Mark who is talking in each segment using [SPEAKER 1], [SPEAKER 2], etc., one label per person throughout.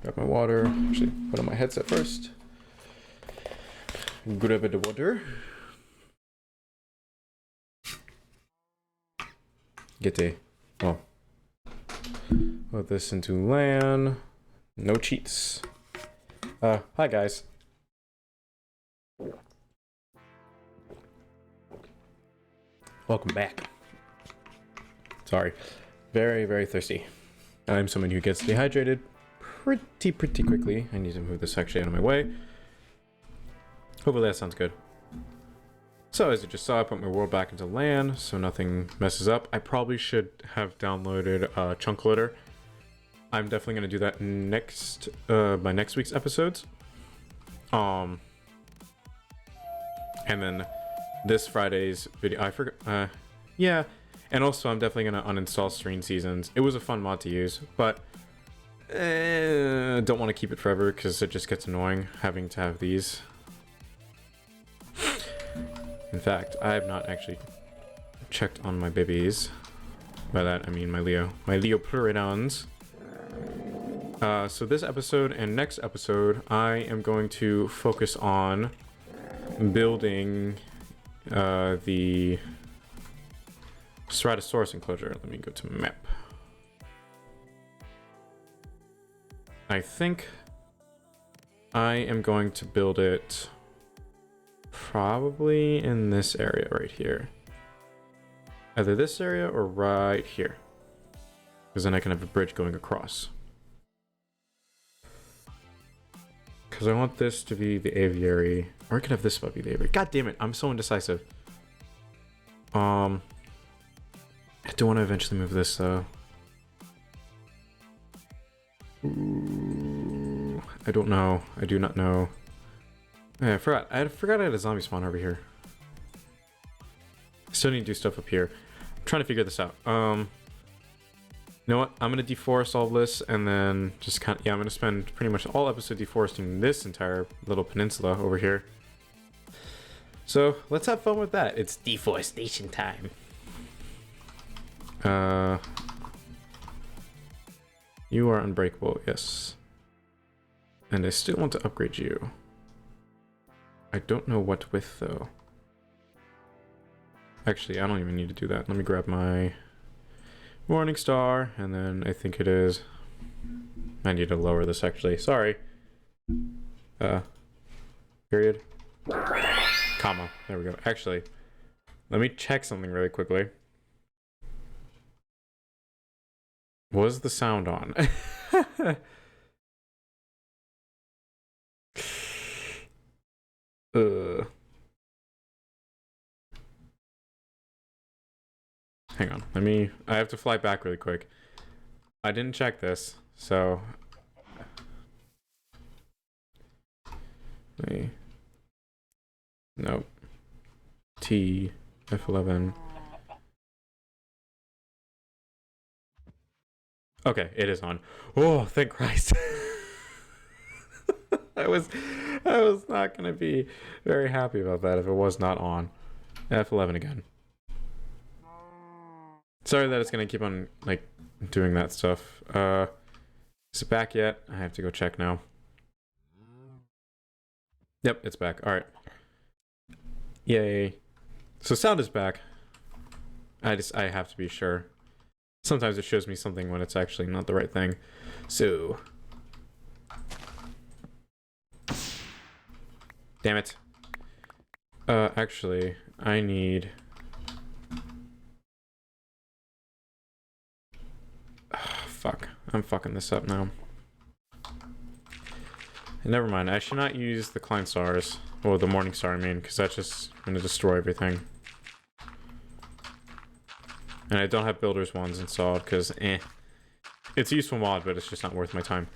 [SPEAKER 1] Grab my water. Actually, put on my headset first. Grab the water. Put this into LAN. No cheats. Hi guys. Welcome back. Sorry. Very, very thirsty. I'm someone who gets dehydrated pretty quickly. I need to move this actually out of my way. Hopefully that sounds good. So as you just saw, I put my world back into LAN so nothing messes up. I probably should have downloaded chunk loader. I'm definitely going to do that next by next week's episodes. And then this Friday's video, I forgot, yeah. And also I'm definitely going to uninstall Serene Seasons. It was a fun mod to use, but don't want to keep it forever because it just gets annoying having to have these. In fact, I have not actually checked on my babies. By that, I mean my Leopterodons. So this episode and next episode, I am going to focus on building the Ceratosaurus enclosure. Let me go to map. I think I am going to build it probably in this area right here. Either this area or right here. Because then I can have a bridge going across. Because I want this to be the aviary. Or I could have this be the aviary. God damn it, I'm so indecisive. I do want to eventually move this though. Ooh, I don't know. I do not know. Yeah, I forgot I had a zombie spawn over here. I still need to do stuff up here. I'm trying to figure this out. You know what? I'm gonna deforest all this and then just I'm gonna spend pretty much all episode deforesting this entire little peninsula over here. So let's have fun with that. It's deforestation time. You are unbreakable, yes. And I still want to upgrade you. I don't know what with though. Actually, I don't even need to do that. Let me grab my Morning Star, and then I think it is. I need to lower this actually. Sorry. Period. Comma. There we go. Actually, let me check something really quickly. Was the sound on? Hang on, I have to fly back really quick. I didn't check this, so nope. T F11. Okay, it is on. Oh, thank Christ. I was not gonna be very happy about that if it was not on. F11 again. Sorry that it's gonna keep on like doing that stuff. Is it back yet? I have to go check now. Yep, it's back. Alright. Yay. So sound is back. I have to be sure. Sometimes it shows me something when it's actually not the right thing. So damn it. Actually, I need fuck. I'm fucking this up now. Never mind. I should not use the Klein stars. Or the Morning Star, I mean, because that's just gonna destroy everything. And I don't have builders ones installed because it's a useful mod, but it's just not worth my time.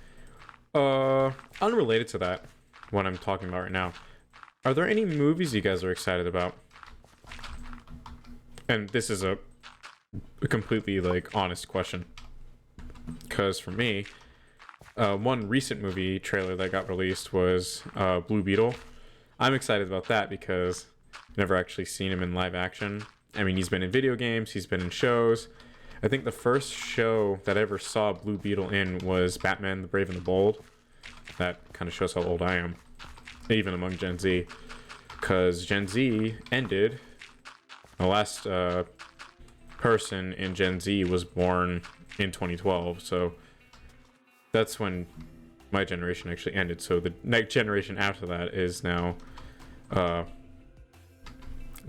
[SPEAKER 1] Unrelated to that, what I'm talking about right now, are there any movies you guys are excited about? And this is a completely like honest question, because for me, one recent movie trailer that got released was Blue Beetle. I'm excited about that because I've never actually seen him in live action. I mean, he's been in video games, he's been in shows. I think the first show that I ever saw Blue Beetle in was Batman the Brave and the Bold. that kind of shows how old I am, even among Gen Z, because Gen Z ended. The last person in Gen Z was born in 2012, so that's when my generation actually ended. So the next generation after that is now the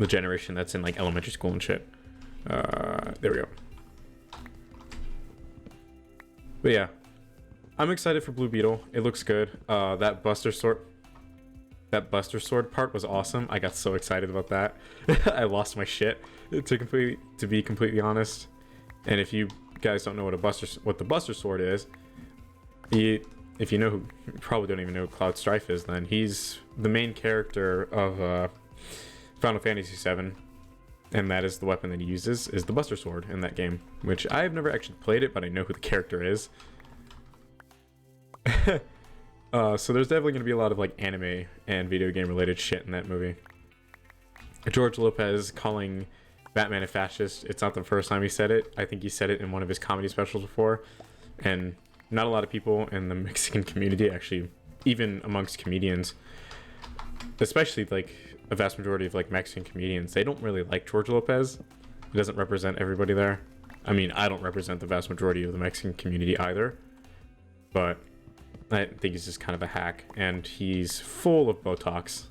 [SPEAKER 1] generation that's in like elementary school and shit. There we go. But yeah, I'm excited for Blue Beetle. It looks good. That Buster Sword part was awesome. I got so excited about that. I lost my shit to be completely honest. And if you guys don't know what the Buster Sword is, if you know who, you probably don't even know who Cloud Strife is, then he's the main character of Final Fantasy VII, and that is the weapon that he uses, is the Buster Sword in that game, which I have never actually played it, but I know who the character is. So there's definitely going to be a lot of like anime and video game related shit in that movie. George Lopez calling Batman a fascist, it's not the first time he said it. I think he said it in one of his comedy specials before, and not a lot of people in the Mexican community, actually, even amongst comedians, especially like a vast majority of like Mexican comedians, they don't really like George Lopez. He doesn't represent everybody there. I mean, I don't represent the vast majority of the Mexican community either, but I think he's just kind of a hack, and he's full of Botox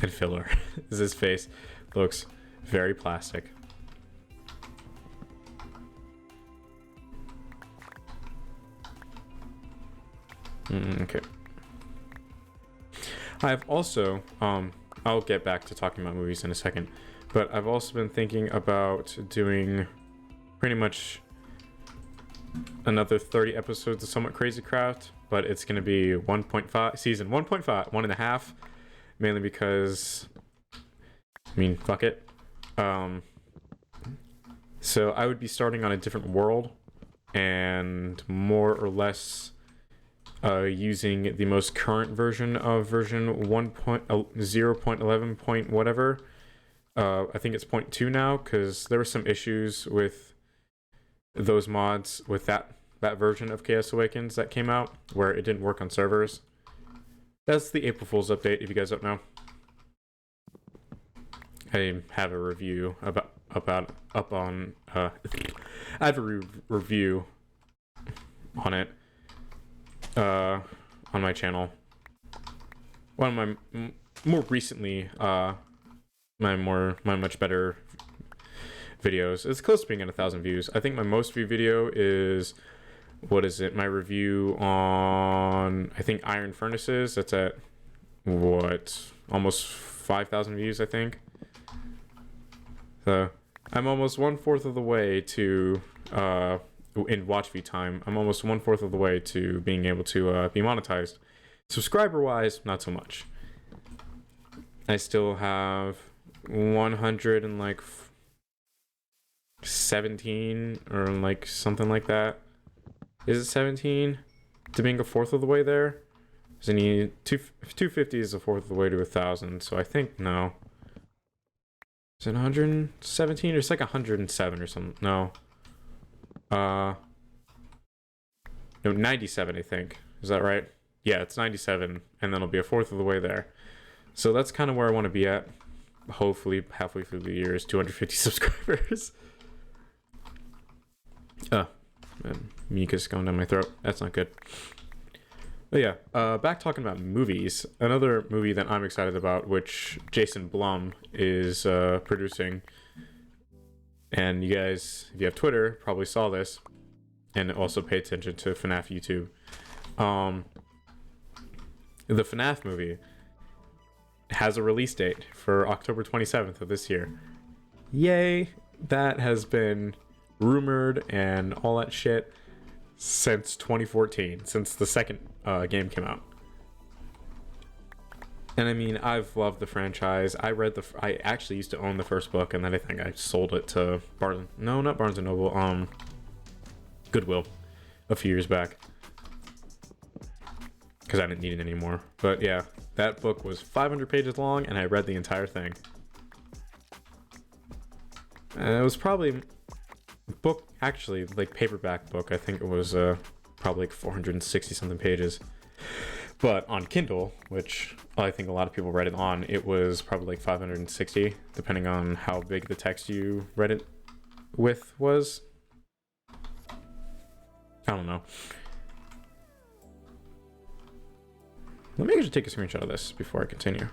[SPEAKER 1] and filler. His face looks very plastic. Okay. I've also, I'll get back to talking about movies in a second, but I've also been thinking about doing pretty much another 30 episodes of Somewhat Crazy Craft, but it's going to be 1.5, season 1.5, 1.5, mainly because, I mean, fuck it. So I would be starting on a different world, and more or less using the most current version of version 1.0.11 point whatever. I think it's 0.2 now, because there were some issues with those mods with that version of Chaos Awakens that came out where it didn't work on servers. That's the April Fool's update, if you guys don't know. I have a review review on it on my channel. One of my more recently my much better videos. It's close to being at 1,000 views. I think my most viewed video is, what is it? My review on, I think, Iron Furnaces. That's at what, almost 5,000 views, I think. So I'm almost 1/4 of the way to in watch view time. I'm almost 1/4 of the way to being able to be monetized. Subscriber wise, not so much. I still have 117 or like something like that. Is it 17 to being 1/4 of the way there? So you need 250 is 1/4 of the way to 1,000. So I think no. Is it 117 or it's like 107 or something? No. No, 97 I think. Is that right? Yeah, it's 97, and then it'll be 1/4 of the way there. So that's kind of where I want to be at. Hopefully halfway through the year is 250 subscribers. Mucus going down my throat. That's not good. But yeah, back talking about movies. Another movie that I'm excited about, which Jason Blum is producing. And you guys, if you have Twitter, probably saw this. And also pay attention to FNAF YouTube. The FNAF movie has a release date for October 27th of this year. Yay! That has been rumored and all that shit since 2014, since the second game came out. And I mean, I've loved the franchise. I actually used to own the first book, and then I think I sold it to Barnes and Noble, Goodwill, a few years back, because I didn't need it anymore. But yeah, that book was 500 pages long, and I read the entire thing. And it was probably book, actually, like paperback book. I think it was probably like 460 something pages. But on Kindle, which I think a lot of people read it on, it was probably like 560, depending on how big the text you read it with was. I don't know. Let me actually take a screenshot of this before I continue.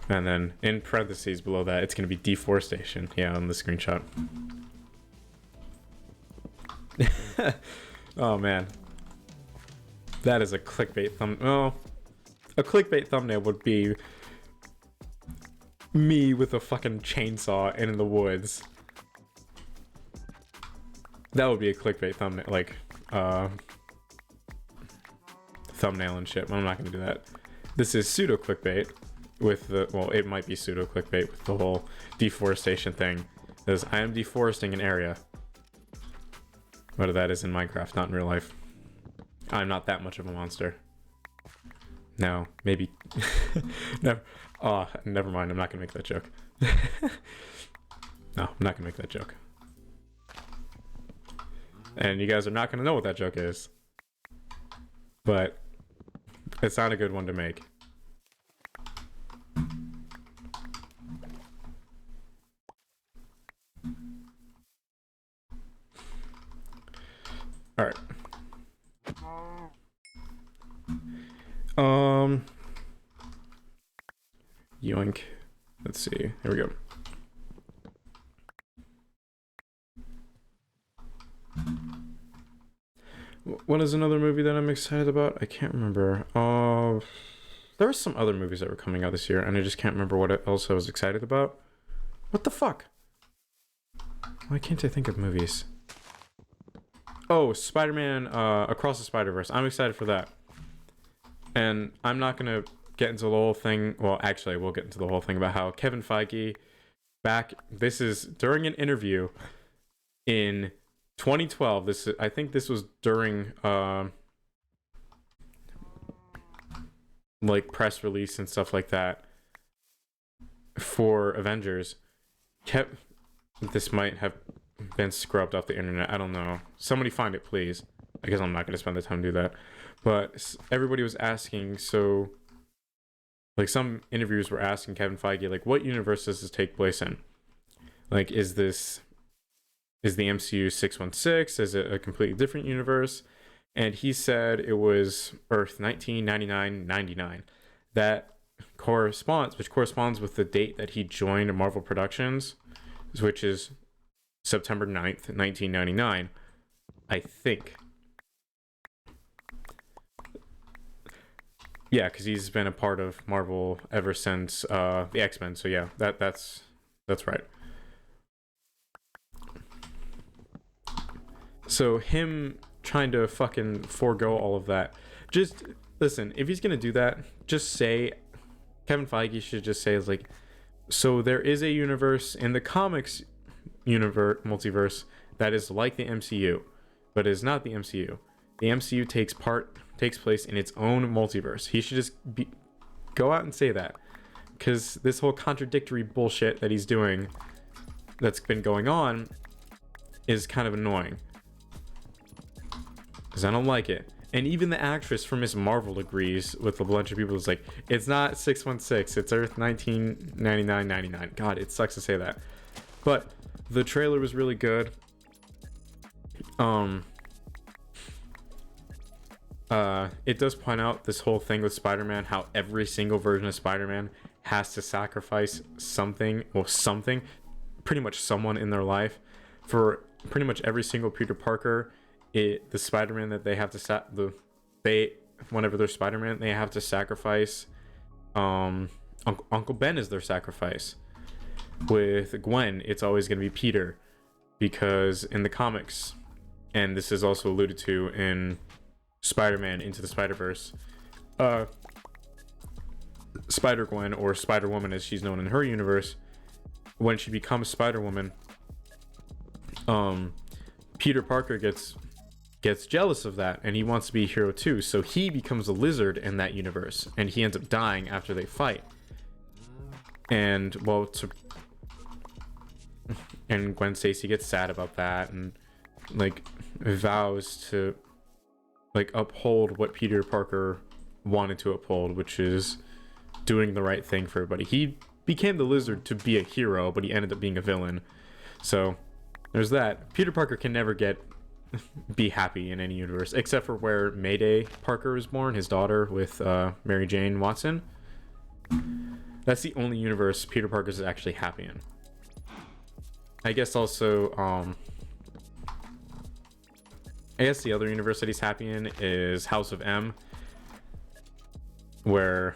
[SPEAKER 1] And then in parentheses below that, it's going to be deforestation. Yeah, on the screenshot. Oh man, that is a clickbait thumbnail. A clickbait thumbnail would be me with a fucking chainsaw and in the woods. That would be a clickbait thumbnail, like thumbnail and shit. But I'm not gonna do that. This is pseudo clickbait with the, well, it might be pseudo clickbait with the whole deforestation thing. Because I am deforesting an area. But that is in Minecraft, not in real life. I'm not that much of a monster. No, maybe. Never. Oh, never mind. I'm not gonna make that joke. No, I'm not gonna make that joke. And you guys are not gonna know what that joke is. But it's not a good one to make. All right. Yoink. Let's see. Here we go. What is another movie that I'm excited about? I can't remember. There were some other movies that were coming out this year, and I just can't remember what else I was excited about. What the fuck? Why can't I think of movies? Oh, Spider-Man Across the Spider-Verse. I'm excited for that. And I'm not going to get into the whole thing. Well, actually, I will get into the whole thing about how Kevin Feige this is during an interview in 2012. I think this was during like press release and stuff like that for Avengers. This might have been scrubbed off the internet. I don't know. Somebody find it, please. I guess I'm not going to spend the time to do that. But everybody was asking, so like some interviews were asking Kevin Feige, like, what universe does this take place in? Like, is the MCU 616? Is it a completely different universe? And he said it was Earth 1999. That corresponds with the date that he joined Marvel Productions, which is September 9th, 1999, I think. Yeah, because he's been a part of Marvel ever since the X-Men. So yeah, that's right. So him trying to fucking forego all of that. Just listen, if he's gonna do that, just say, Kevin Feige should just say, like, so there is a universe in the comics multiverse that is like the MCU, but is not the MCU. The MCU takes place in its own multiverse. He should just go out and say that, because this whole contradictory bullshit that he's doing, that's been going on, is kind of annoying. Because I don't like it. And even the actress from Miss Marvel agrees with a bunch of people. It's like, it's not 616, it's Earth 1999. God, it sucks to say that. But the trailer was really good. It does point out this whole thing with Spider-Man, how every single version of Spider-Man has to sacrifice something, pretty much someone in their life. For pretty much every single Peter Parker, the Spider-Man that they have to whenever they're Spider-Man, they have to sacrifice Uncle Ben is their sacrifice. With Gwen, it's always going to be Peter, because in the comics, and this is also alluded to in Spider-Man Into the Spider-Verse, Spider-Gwen, or Spider-Woman as she's known in her universe, when she becomes Spider-Woman, Peter Parker gets jealous of that, and he wants to be a hero too, so he becomes a lizard in that universe, and he ends up dying after they fight. And well, And Gwen Stacy gets sad about that and like vows to like uphold what Peter Parker wanted to uphold, which is doing the right thing for everybody. He became the Lizard to be a hero, but he ended up being a villain. So there's that. Peter Parker can never be happy in any universe, except for where Mayday Parker was born, his daughter with Mary Jane Watson. That's the only universe Peter Parker is actually happy in. I guess also, I guess the other universe that he's happy in is House of M, where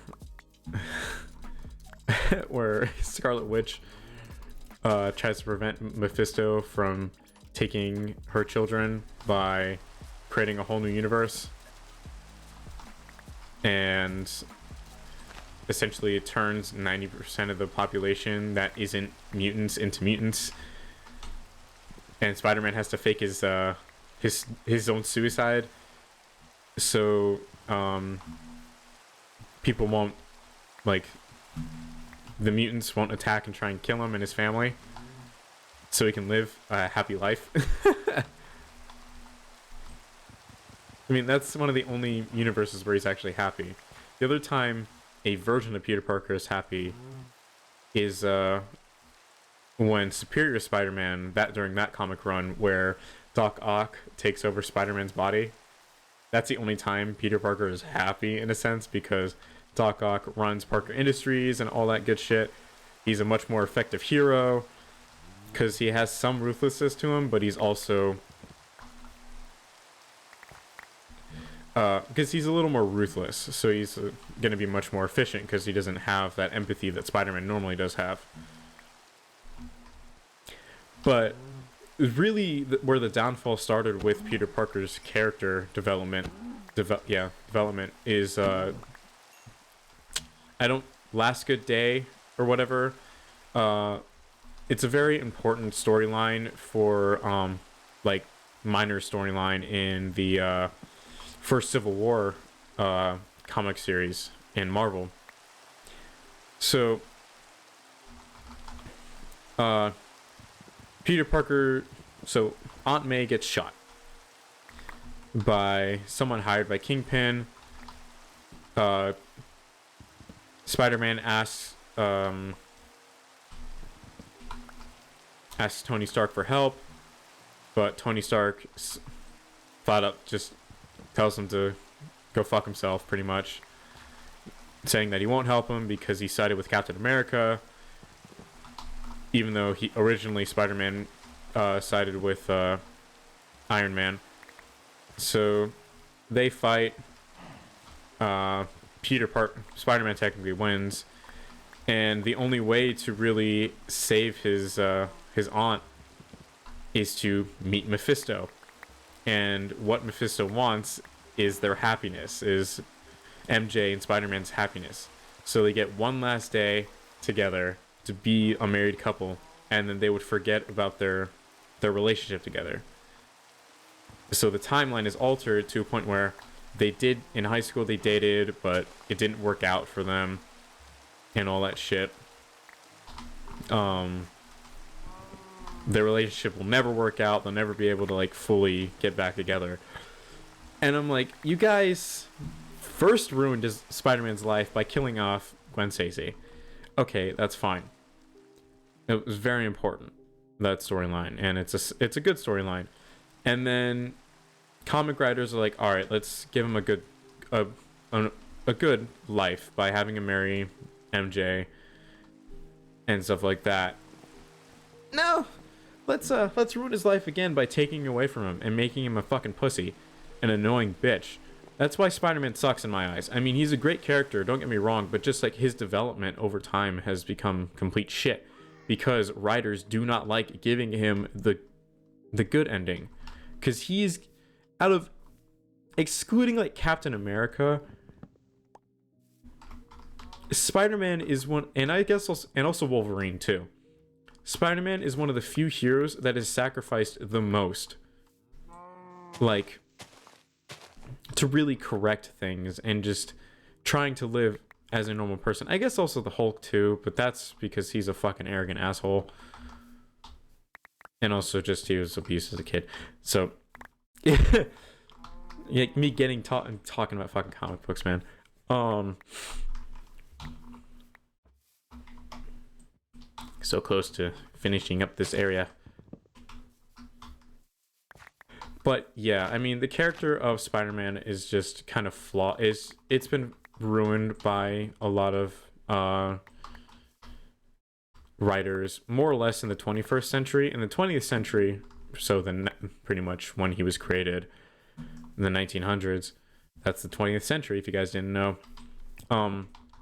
[SPEAKER 1] where Scarlet Witch tries to prevent Mephisto from taking her children by creating a whole new universe, and essentially it turns 90% of the population that isn't mutants into mutants, and Spider-Man has to fake his own suicide, so people won't, like, the mutants won't attack and try and kill him and his family, so he can live a happy life. I mean, that's one of the only universes where he's actually happy. The other time a version of Peter Parker is happy is when Superior Spider-Man, during that comic run where Doc Ock takes over Spider-Man's body. That's the only time Peter Parker is happy, in a sense, because Doc Ock runs Parker Industries and all that good shit. He's a much more effective hero because he has some ruthlessness to him, but he's also because he's a little more ruthless, so he's going to be much more efficient because he doesn't have that empathy that Spider-Man normally does have. But really, where the downfall started with Peter Parker's character development is Last Good Day or whatever. It's a very important storyline for like minor storyline in the first Civil War comic series in Marvel. So Peter Parker, so Aunt May gets shot by someone hired by Kingpin. Spider-Man asks Tony Stark for help, but Tony Stark flat up just tells him to go fuck himself, pretty much, saying that he won't help him because he sided with Captain America, even though he originally Spider-Man sided with Iron Man. So they fight. Spider-Man technically wins, and the only way to really save his aunt is to meet Mephisto. And what Mephisto wants is their happiness, is MJ and Spider-Man's happiness. So they get one last day together to be a married couple, and then they would forget about their relationship together. So the timeline is altered to a point where they did, in high school they dated, but it didn't work out for them and all that shit. Their relationship will never work out. They'll never be able to like fully get back together. And I'm like, you guys first ruined Spider-Man's life by killing off Gwen Stacy. Okay, that's fine. It was very important, that storyline, and it's a good storyline. And then comic writers are like, all right, let's give him a good life by having him marry MJ and stuff like that. No, let's ruin his life again by taking away from him and making him a fucking pussy, an annoying bitch. That's why Spider-Man sucks in my eyes. I mean, he's a great character, don't get me wrong, but just like his development over time has become complete shit because writers do not like giving him the good ending, because he's, out of excluding like Captain America, Spider-Man is one, and I guess also Wolverine too. Spider-Man is one of the few heroes that is sacrificed the most, like, to really correct things and just trying to live as a normal person. I guess also the Hulk too, but that's because he's a fucking arrogant asshole. and also just he was abused as a kid. So, yeah, me getting talking about fucking comic books, man. So close to finishing up this area. But yeah, I mean, the character of Spider-Man is just kind of flawed. It's been ruined by a lot of writers, more or less in the 21st century. In the 20th century, so then pretty much when he was created in the 1900s, that's the 20th century. If you guys didn't know,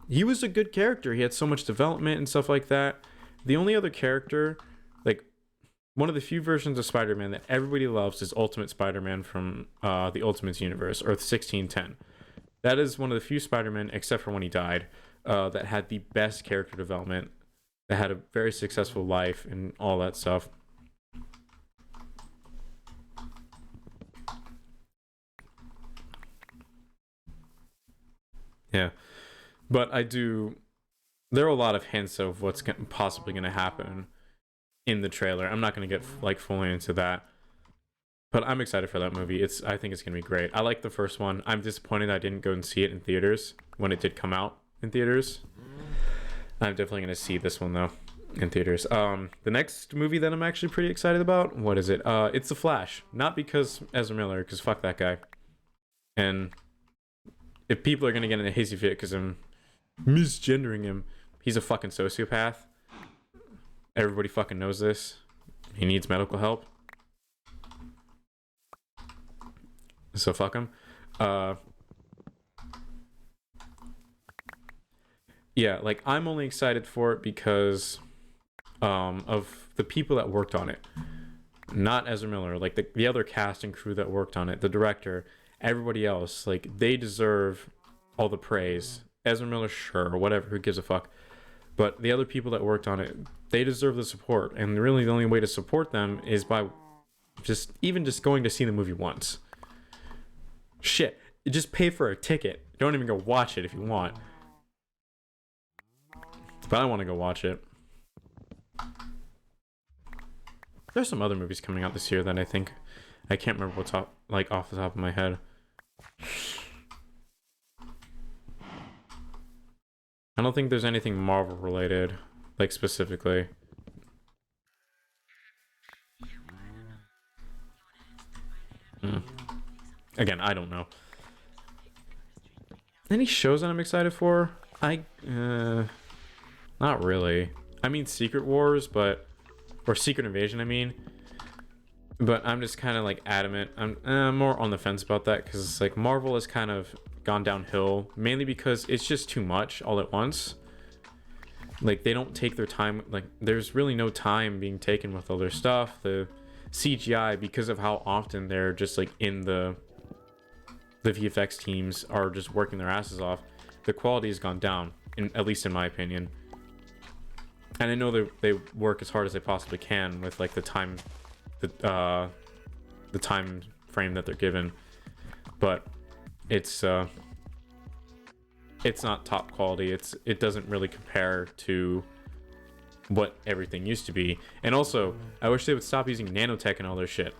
[SPEAKER 1] he was a good character. He had so much development and stuff like that. The only other character, like one of the few versions of Spider-Man that everybody loves, is Ultimate Spider-Man from the Ultimates universe, Earth 1610. That is one of the few Spider-Man, except for when he died, that had the best character development, that had a very successful life and all that stuff. Yeah, but there are a lot of hints of what's possibly going to happen in the trailer. I'm not going to get like fully into that, but I'm excited for that movie. I think it's going to be great. I like the first one. I'm disappointed I didn't go and see it in theaters when it did come out in theaters. I'm definitely going to see this one though in theaters. The next movie that I'm actually pretty excited about, what is it? It's The Flash. Not because Ezra Miller, because fuck that guy. And if people are going to get in a hazy fit because I'm misgendering him, he's a fucking sociopath. Everybody fucking knows this. He needs medical help. So fuck him. Yeah, like I'm only excited for it because of the people that worked on it. Not Ezra Miller, like the other cast and crew that worked on it, the director, everybody else, like they deserve all the praise. Ezra Miller, sure, whatever, who gives a fuck. But the other people that worked on it, they deserve the support. And really the only way to support them is by just going to see the movie once. Shit, just pay for a ticket. Don't even go watch it if you want. But I want to go watch it. There's some other movies coming out this year that I can't remember what's off the top of my head. I don't think there's anything Marvel related, like specifically. Again, I don't know. Any shows that I'm excited for? Not really. I mean Secret Wars, or Secret Invasion, I mean. But I'm just kind of like adamant. I'm more on the fence about that because it's like Marvel has kind of gone downhill, mainly because it's just too much all at once. Like they don't take their time. Like there's really no time being taken with all their stuff. The CGI, because of how often they're just like in the VFX teams are just working their asses off, the quality has gone down, at least in my opinion. And I know they work as hard as they possibly can with like the time frame that they're given, but it's not top quality. It doesn't really compare to what everything used to be. And also, I wish they would stop using nanotech and all their shit.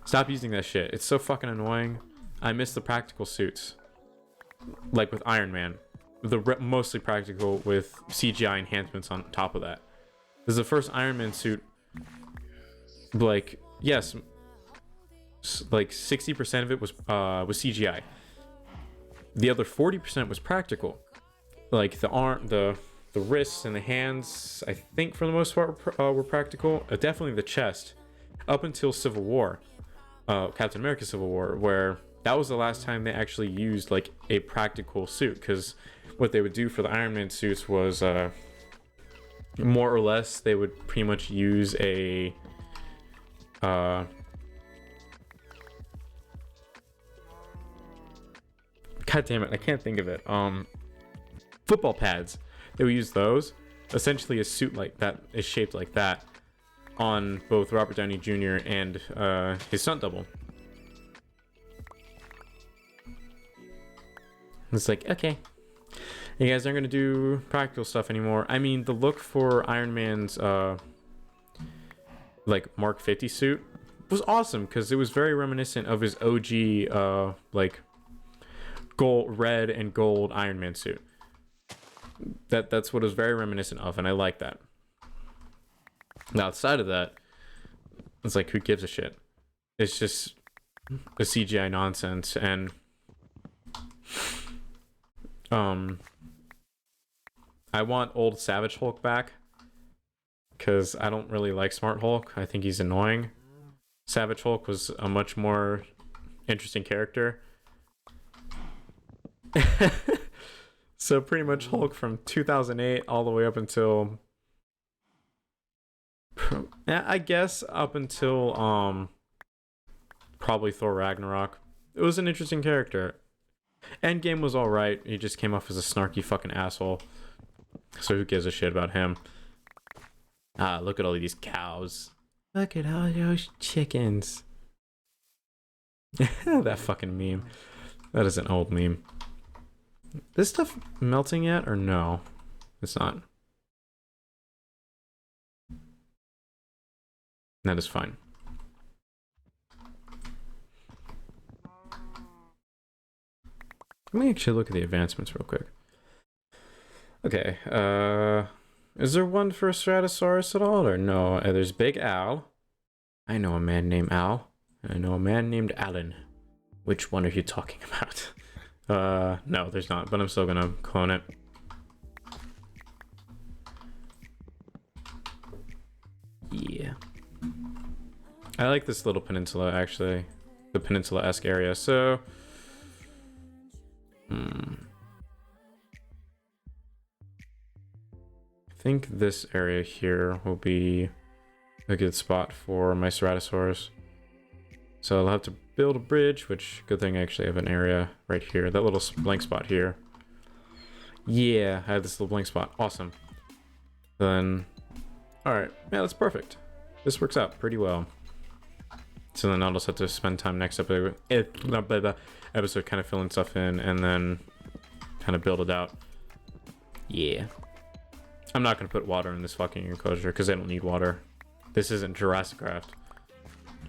[SPEAKER 1] Stop using that shit. It's so fucking annoying. I miss the practical suits, like with Iron Man. Mostly practical with CGI enhancements on top of that. This is the first Iron Man suit. Like, yes, like 60% of it was CGI. The other 40% was practical. Like the arm, the wrists and the hands, I think for the most part were practical. Definitely the chest, up until Civil War, Captain America Civil War, where that was the last time they actually used like a practical suit. Because what they would do for the Iron Man suits was more or less they would pretty much use a God damn it, I can't think of it. Football pads. They would use those. Essentially, a suit like that is shaped like that on both Robert Downey Jr. and his stunt double. It's like, okay, you guys aren't gonna do practical stuff anymore. I mean, the look for Iron Man's like Mark 50 suit was awesome because it was very reminiscent of his OG like gold, red and gold Iron Man suit. That's what it was very reminiscent of, and I like that. Now, outside of that, it's like, who gives a shit? It's just a CGI nonsense, and I want old Savage Hulk back because I don't really like Smart Hulk. I think he's annoying. Savage Hulk was a much more interesting character. So pretty much Hulk from 2008 all the way up until, I guess up until probably Thor Ragnarok. It was an interesting character. Endgame was alright. He just came off as a snarky fucking asshole. So who gives a shit about him? Ah, look at all these cows. Look at all those chickens. That fucking meme. That is an old meme. This stuff melting yet or no? It's not. That is fine. Let me actually look at the advancements real quick. Okay, is there one for Stratosaurus at all or no? There's Big Al. I know a man named Al. I know a man named Alan. Which one are you talking about? No, there's not, but I'm still gonna clone it. Yeah. I like this little peninsula, actually. The peninsula-esque area, so... I think this area here will be a good spot for my Ceratosaurus. So I'll have to build a bridge, which, good thing I actually have an area right here. That little blank spot here. Yeah, I have this little blank spot. Awesome. Then, alright. Yeah, that's perfect. This works out pretty well. So then I'll just have to spend time next episode kind of filling stuff in and then kind of build it out. Yeah. I'm not going to put water in this fucking enclosure because I don't need water. This isn't Jurassic Craft.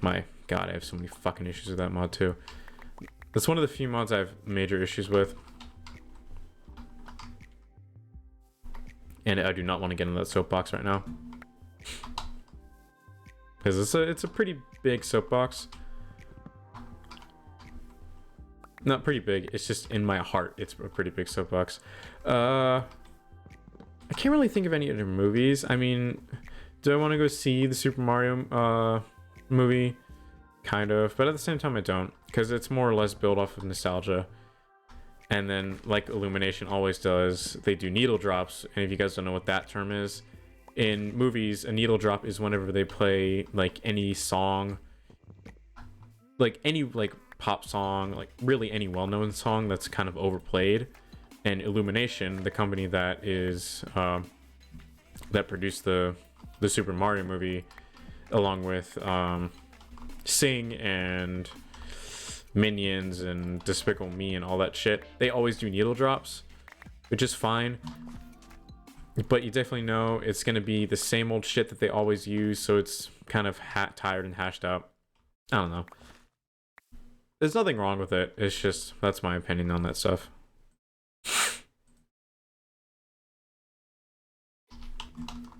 [SPEAKER 1] My god, I have so many fucking issues with that mod too. That's one of the few mods I have major issues with. And I do not want to get in that soapbox right now. Because it's a pretty big soapbox. Not pretty big, it's just in my heart. It's a pretty big soapbox. I can't really think of any other movies. I mean, do I want to go see the Super Mario movie? Kind of, but at the same time I don't, because it's more or less built off of nostalgia. And then, like Illumination always does, they do needle drops. And if you guys don't know what that term is, in movies, a needle drop is whenever they play like any song, like any like pop song, like really any well-known song that's kind of overplayed. And Illumination, the company that is that produced the Super Mario movie, along with Sing and Minions and Despicable Me and all that shit, they always do needle drops, which is fine. But you definitely know it's going to be the same old shit that they always use, so it's kind of tired and hashed out. I don't know. There's nothing wrong with it. It's just, that's my opinion on that stuff.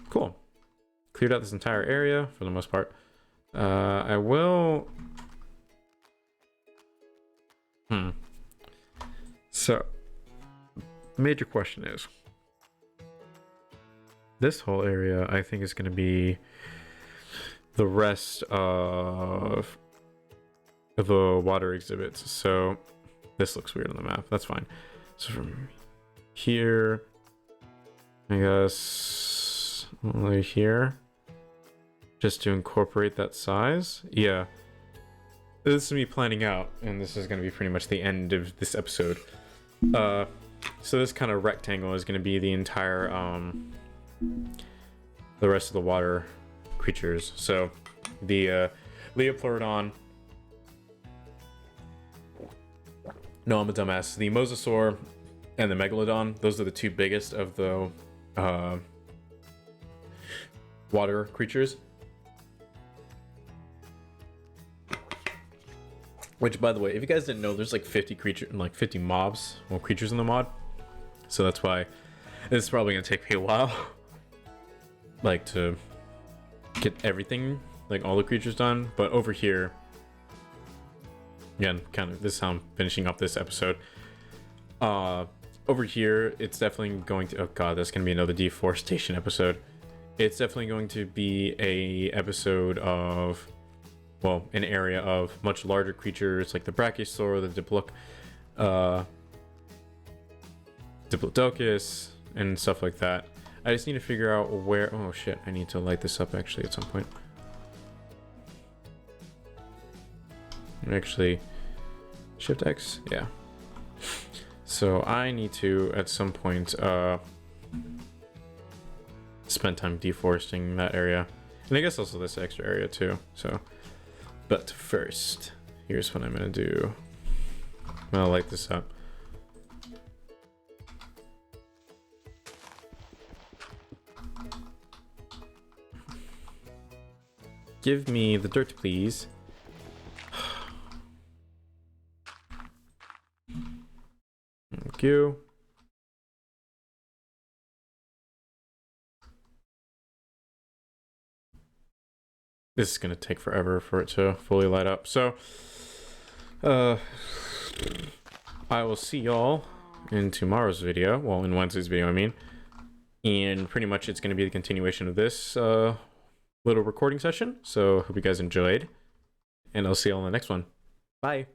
[SPEAKER 1] Cool. Cleared out this entire area for the most part. I will... So, major question is, this whole area I think is going to be the rest of the water exhibits. So this looks weird on the map. That's fine. So from here, I guess right here, just to incorporate that size. Yeah, this is me planning out, and this is going to be pretty much the end of this episode. So this kind of rectangle is going to be the entire the rest of the water creatures. So the Leopleurodon, no, I'm a dumbass, the Mosasaur and the Megalodon, those are the two biggest of the water creatures. Which, by the way, if you guys didn't know, there's like 50 mobs, well, creatures in the mod. So that's why it's probably gonna take me a while, like, to get everything, like all the creatures done. But over here, again, kind of this is how I'm finishing up this episode. Over here, it's definitely going to, oh god, that's gonna be another deforestation episode. It's definitely going to be a episode of, well, an area of much larger creatures like the Brachiosaur, the Diplodocus, and stuff like that. I just need to figure out where, oh shit, I need to light this up actually at some point. Actually, Shift X, yeah. So I need to, at some point, spend time deforesting that area. And I guess also this extra area too, so. But first, here's what I'm gonna do. I'll light this up. Give me the dirt, please. Thank you. This is gonna take forever for it to fully light up. So, I will see y'all in tomorrow's video. Well, in Wednesday's video, I mean. And pretty much it's gonna be the continuation of this little recording session. So, hope you guys enjoyed. And I'll see y'all in the next one. Bye.